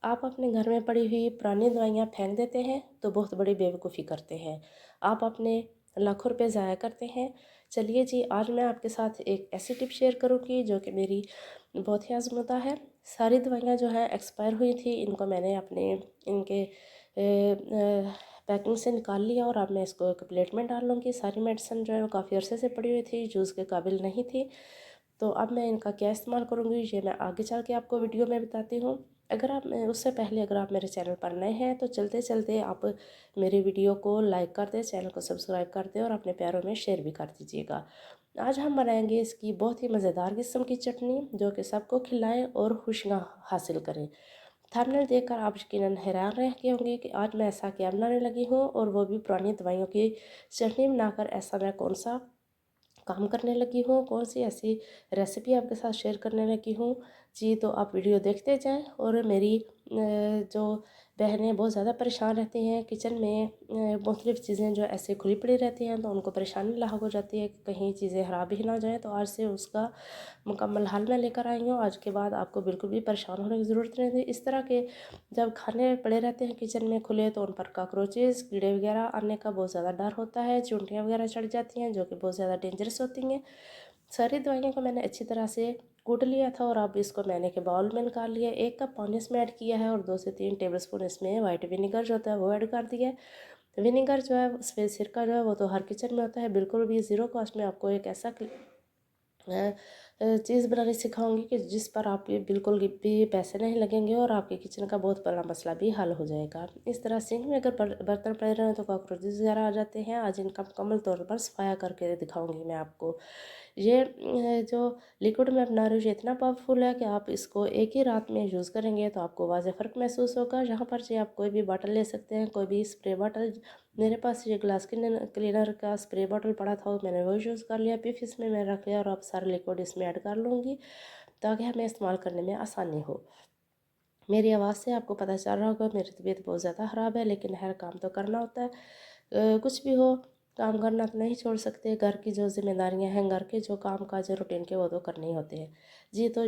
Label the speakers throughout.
Speaker 1: आप अपने घर में पड़ी हुई पुरानी दवाइयाँ फेंक देते हैं तो बहुत बड़ी बेवकूफ़ी करते हैं। आप अपने लाखों रुपए ज़ाया करते हैं। चलिए जी, आज मैं आपके साथ एक ऐसी टिप शेयर करूँगी जो कि मेरी बहुत ही आज़मूदा है। सारी दवाइयाँ जो है एक्सपायर हुई थी, इनको मैंने अपने इनके पैकिंग से निकाल लिया और अब मैं इसको एक प्लेट में डाल लूँगी। सारी मेडिसिन जो है वो काफ़ी अरसे से पड़ी हुई थी, यूज़ के काबिल नहीं थी। तो अब मैं इनका क्या इस्तेमाल करूँगी, ये मैं आगे चल के आपको वीडियो में बताती हूँ। अगर आप उससे पहले अगर आप मेरे चैनल पर नए हैं तो चलते चलते आप मेरे वीडियो को लाइक कर दें, चैनल को सब्सक्राइब कर दें और अपने प्यारों में शेयर भी कर दीजिएगा। आज हम बनाएंगे इसकी बहुत ही मज़ेदार किस्म की चटनी जो कि सबको खिलाएं और खुशियाँ हासिल करें। थंबनेल देखकर आप यकीनन हैरान रह गए होंगे कि आज मैं ऐसा क्या बनाने लगी हूँ, और वो भी पुरानी दवाइयों की चटनी बनाकर। ऐसा मैं कौन सा काम करने लगी हूँ, कौन सी ऐसी रेसिपी आपके साथ शेयर करने लगी हूँ जी। तो आप वीडियो देखते जाएं। और मेरी जो बहनें बहुत ज़्यादा परेशान रहती हैं किचन में, मुख्तलिफ़ चीज़ें जो ऐसे खुली पड़ी रहती हैं तो उनको परेशानी लाहक हो जाती है कि कहीं चीज़ें ख़राब ही ना हो जाएँ। तो आज से उसका मुकम्मल हल मैं लेकर आई हूँ। आज के बाद आपको बिल्कुल भी परेशान होने की ज़रूरत नहीं है। इस तरह के जब खाने पड़े रहते हैं किचन में खुले तो उन पर कॉकरोचेस, कीड़े वगैरह आने का बहुत ज़्यादा डर होता है, चूंटियाँ वगैरह चढ़ जाती हैं जो कि बहुत ज़्यादा डेंजरस होती हैं। सारी दवाइयों को मैंने अच्छी तरह से कूट लिया था और अब इसको मैंने के बाउल में निकाल लिया। 1 कप पानी इसमें ऐड किया है और 2 से 3 टेबलस्पून इसमें वाइट विनेगर जो होता है वो ऐड कर दिया है। विनेगर जो है, सफ़ेद सिरका जो है वो तो हर किचन में होता है, बिल्कुल भी ज़ीरो कॉस्ट में आपको एक ऐसा चीज़ बनानी सिखाऊंगी कि जिस पर आपके बिल्कुल भी पैसे नहीं लगेंगे और आपके किचन का बहुत बड़ा मसला भी हल हो जाएगा। इस तरह सिंक में अगर बर्तन पड़े रहें तो कॉकरोचेस वगैरह आ जाते हैं। आज इनका मुकम्मल तौर पर सफाया करके दिखाऊंगी मैं आपको। ये जो लिक्विड मैं बना रही हूँ ये इतना पावरफुल है कि आप इसको एक ही रात में यूज़ करेंगे तो आपको वाज़ेह फ़र्क महसूस होगा। यहाँ पर से आप कोई भी बॉटल ले सकते हैं, कोई भी स्प्रे बॉटल। मेरे पास ये ग्लास क्लीनर का स्प्रे बॉटल पड़ा था, मैंने वो यूज़ कर लिया। पिफ इसमें मैं रख लिया और अब सारा लिक्विड इसमें ऐड कर लूँगी ताकि हमें इस्तेमाल करने में आसानी हो। मेरी आवाज़ से आपको पता चल रहा होगा मेरी तबीयत बहुत ज़्यादा ख़राब है, लेकिन हर काम तो करना होता है। कुछ भी हो, काम करना तो नहीं छोड़ सकते। घर की जो जिम्मेदारियां हैं, घर के जो काम काज है रूटीन के, वो तो करने ही होते हैं जी। तो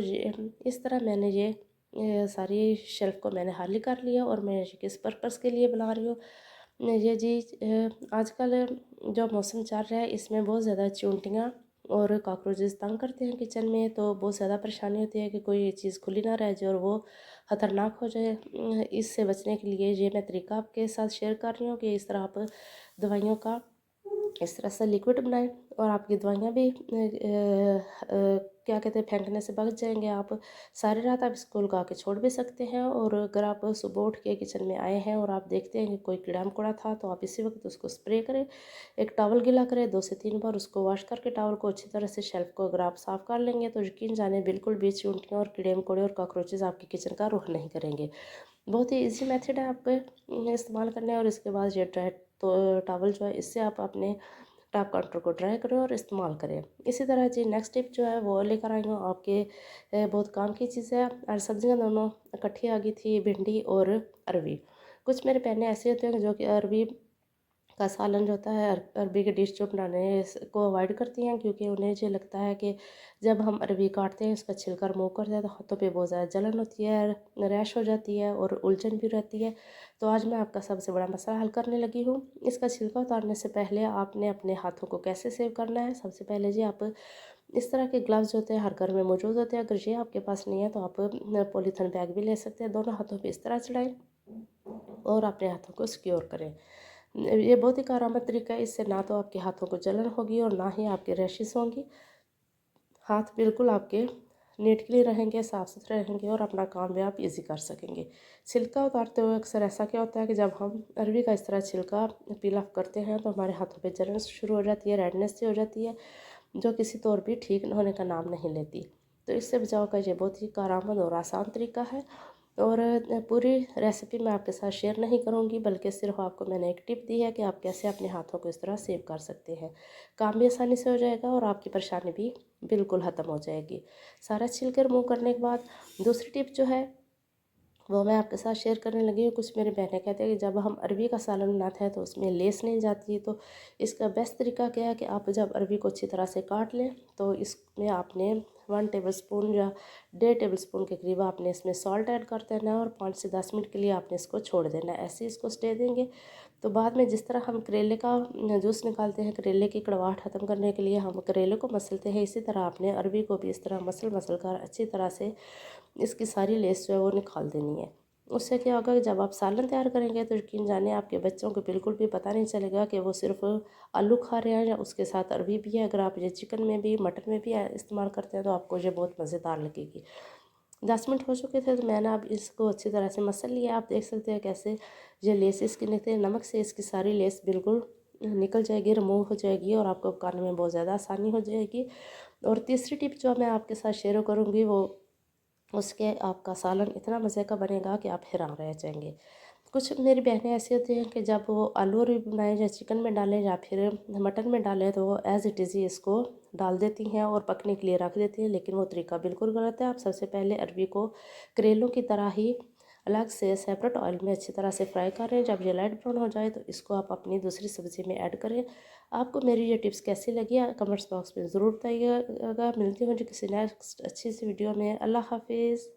Speaker 1: इस तरह मैंने ये सारी शेल्फ़ को मैंने खाली कर लिया और मैं किस पर्पज़ के लिए बना रही हूँ ये जी। आजकल जो मौसम चल रहा है इसमें बहुत ज़्यादा चूंटियाँ और कॉकरोचेस तंग करते हैं किचन में, तो बहुत ज़्यादा परेशानी होती है कि कोई चीज़ खुली ना रह जाए और वो ख़तरनाक हो जाए। इससे बचने के लिए ये मैं तरीका आपके साथ शेयर कर रही हूँ कि इस तरह आप दवाइयों का इस तरह से लिक्विड बनाएं और आपकी दवाइयाँ भी क्या कहते हैं फेंकने से बच जाएंगे। आप सारी रात आप इसको लगा के छोड़ भी सकते हैं, और अगर आप सुबह उठ के किचन में आए हैं और आप देखते हैं कि कोई कीड़ा मकोड़ा था तो आप इसी वक्त उसको स्प्रे करें। एक टॉवल गीला करें, 2 से 3 बार उसको वॉश करके टॉवल को अच्छी तरह से शेल्फ को अगर आप साफ़ कर लेंगे तो यकीन जाने बिल्कुल भी चूंटियाँ और कीड़े मकोड़े और कॉकरोचेस आपके किचन का रुख नहीं करेंगे। बहुत ही ईजी मेथड है आपको इस्तेमाल करने। और इसके बाद ये ड्राई तो टॉवल जो है इससे आप अपने टॉप काउंटर को ड्राई करें और इस्तेमाल करें। इसी तरह जी नेक्स्ट टिप जो है वो लेकर आई हूँ आपके बहुत काम की चीज़ है। और सब्जियां दोनों इकट्ठी आ गई थी, भिंडी और अरवी। कुछ मेरे बहनें ऐसे होते हैं जो कि अरवी का सालन जो होता है, अरबी की डिश जो बनाने को अवॉइड करती हैं, क्योंकि उन्हें ये लगता है कि जब हम अरबी काटते हैं उसका छिलका रिमूव करते हैं तो हाथों पे बहुत ज़्यादा जलन होती है, रैश हो जाती है और उलझन भी रहती है। तो आज मैं आपका सबसे बड़ा मसला हल करने लगी हूँ। इसका छिलका उतारने से पहले आपने अपने हाथों को कैसे सेव करना है। सबसे पहले जी आप इस तरह के ग्लव्स होते हैं हर घर में मौजूद होते हैं। अगर ये आपके पास नहीं है तो आप पॉलीथीन बैग भी ले सकते हैं। दोनों हाथों पे इस तरह चढ़ाएं और अपने हाथों को सिक्योर करें। ये बहुत ही कारगर तरीका है। इससे ना तो आपके हाथों को जलन होगी और ना ही आपके रैशेस होंगी। हाथ बिल्कुल आपके नीटली रहेंगे, साफ़ सुथरे रहेंगे और अपना काम भी आप इजी कर सकेंगे। छिलका उतारते हुए अक्सर ऐसा क्या होता है कि जब हम अरवी का इस तरह छिलका पील ऑफ करते हैं तो हमारे हाथों पे जलन शुरू हो जाती है, रेडनेस सी हो जाती है, जो किसी तौर भी ठीक होने का नाम नहीं लेती। तो इससे बचाव का ये बहुत ही कारगर और आसान तरीका है। और पूरी रेसिपी मैं आपके साथ शेयर नहीं करूंगी, बल्कि सिर्फ आपको मैंने एक टिप दी है कि आप कैसे अपने हाथों को इस तरह सेव कर सकते हैं। काम भी आसानी से हो जाएगा और आपकी परेशानी भी बिल्कुल ख़त्म हो जाएगी। सारा छिलके रिमूव करने के बाद दूसरी टिप जो है वो मैं आपके साथ शेयर करने लगी हूँ। कुछ मेरी बहनें कहते हैं कि जब हम अरबी का सालन बनाते हैं तो उसमें लेस नहीं जाती। तो इसका बेस्ट तरीका क्या है कि आप जब अरबी को अच्छी तरह से काट लें तो इसमें आपने 1 टेबल स्पून या 1.5 टेबल स्पून के करीब आपने इसमें सॉल्ट ऐड कर देना है और 5 से 10 मिनट के लिए आपने इसको छोड़ देना है। ऐसे ही इसको स्टे देंगे। तो बाद में जिस तरह हम करेले का जूस निकालते हैं, करेले की कड़वाहट ख़त्म करने के लिए हम करेले को मसलते हैं, इसी तरह आपने अरबी को भी इस तरह मसल कर अच्छी तरह से इसकी सारी लेस जो है वो निकाल देनी है। उससे क्या होगा कि जब आप सालन तैयार करेंगे तो यकीन जाने आपके बच्चों को बिल्कुल भी पता नहीं चलेगा कि वो सिर्फ आलू खा रहे हैं या उसके साथ अरबी भी है। अगर आप ये चिकन में भी मटन में भी इस्तेमाल करते हैं तो आपको ये बहुत मज़ेदार लगेगी। 10 मिनट हो चुके थे तो मैंने अब इसको अच्छी तरह से मसल लिया। आप देख सकते हैं कैसे ये लेस इसकी निकले, नमक से इसकी सारी लेस बिल्कुल निकल जाएगी, रिमूव हो जाएगी और आपको पकाने में बहुत ज़्यादा आसानी हो जाएगी। और तीसरी टिप जो मैं आपके साथ शेयर करूँगी वो उसके आपका सालन इतना मज़े का बनेगा कि आप हैरान रह जाएंगे। कुछ मेरी बहनें ऐसी होती हैं कि जब वो आलू अरबी बनाए या चिकन में डालें या फिर मटन में डालें तो वो एज़ इट इज़ ही इसको डाल देती हैं और पकने के लिए रख देती हैं, लेकिन वो तरीका बिल्कुल गलत है। आप सबसे पहले अरबी को करेलों की तरह ही अलग से सेपरेट ऑयल में अच्छी तरह से फ्राई करें। जब ये लाइट ब्राउन हो जाए तो इसको आप अपनी दूसरी सब्ज़ी में ऐड करें। आपको मेरी ये टिप्स कैसी लगी कमेंट्स बॉक्स में ज़रूर बताइएगा। मिलती हूँ मुझे किसी नेक्स्ट अच्छी सी वीडियो में। अल्लाह हाफिज़।